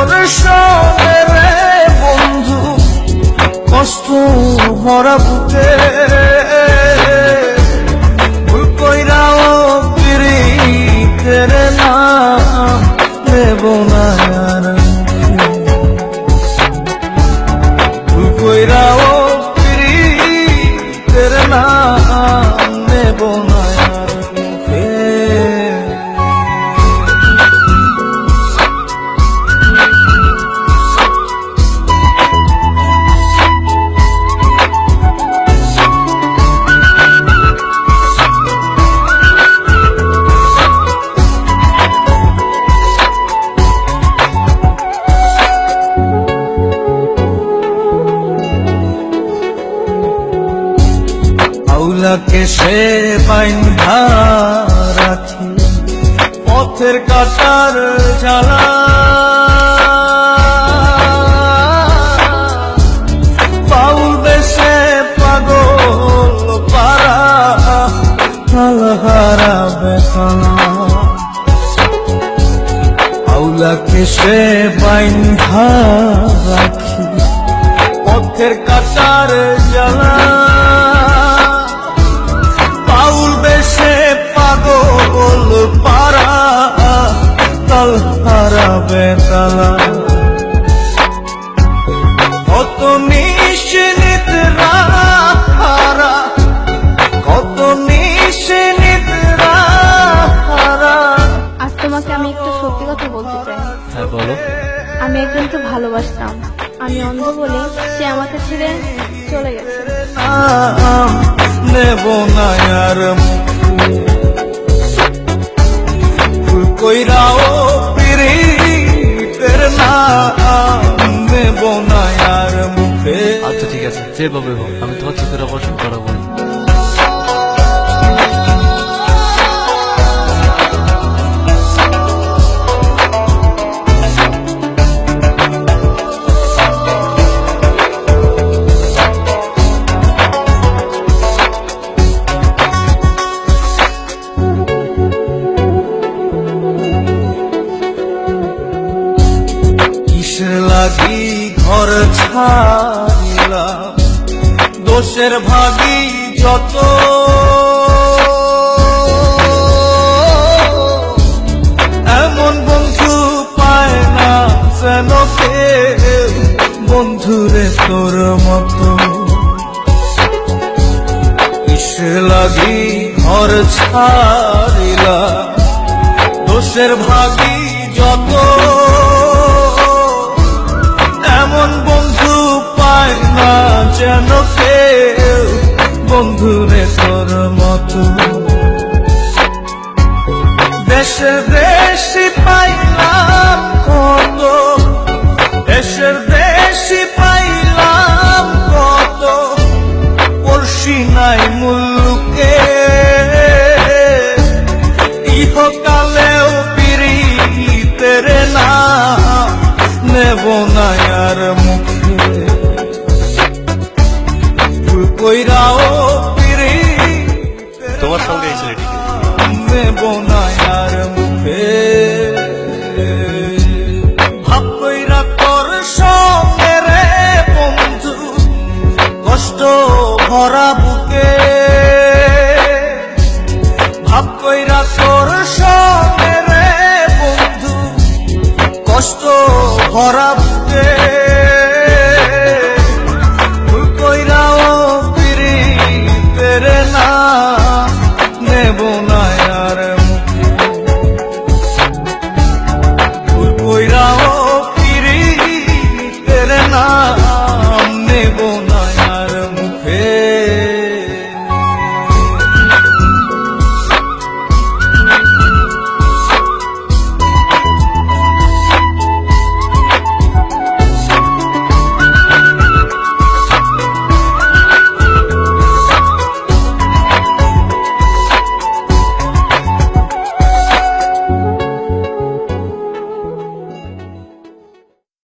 তোর সঙ্গে রে বন্ধু, কষ্ট ভরা বুকে ভুল কইরাও পিরিতের নাম নেব না আর ভুল কইরাও পিরিতের নাম নেব না আর মুখে। আউলাকে সে বাইন্ধা রাখি পথের কাটার জ্বালা, বাউল বেশে পাগল পারা হারা বেতনা। আউলাকে সে বাইন্ধা রাখি পথের কাটার জ্বালা, পাগল পারা তাল হারা বেতালা। কত নিশ্চিতরা হারা, কত নিশ্চিতরা হারা। আজ তোমাকে আমি একটু সত্যি কথা বলতে চাই। হ্যাঁ বলো। আমি একজনকে ভালোবাসতাম, আমি অন্ধ বলে সে আমাকে ছেড়ে চলে গেছে। নেব না আর ভুল কইরাও পিরিতের নাম নেব না আর মুখে। আচ্ছা ঠিক আছে, যেভাবে হোক আমি তোমার চোখের অপারেশন করাবো। লাগি ঘর ছাড়িলাম দোষের ভাগি যত, এমন বন্ধু পায় না যেন কেউ বন্ধুরে তোর মতো। কিসে লাগি ঘর ছাড়িলাম দোষের ভাগি যত, এমন বন্ধু পায় না যেন কেউ বন্ধুরে তোর মতো। দেশের দেশি পাইলাম কত, দেশের দেশি পাইলাম কত, পড়শি নাই মুল্লুকে ইহকালেও পিরিতের নাম নেব না আর মুখে। ভুল কইরাও পিরিতের তোমার সঙ্গে এই ছেলেটিকে নেব না আর মুখে। ভাব কইরা তোর সঙ্গে রে বন্ধু, কষ্ট ভরা বুকে ভাব কইরা তোর সঙ্গে রে বন্ধু, কষ্ট ভরা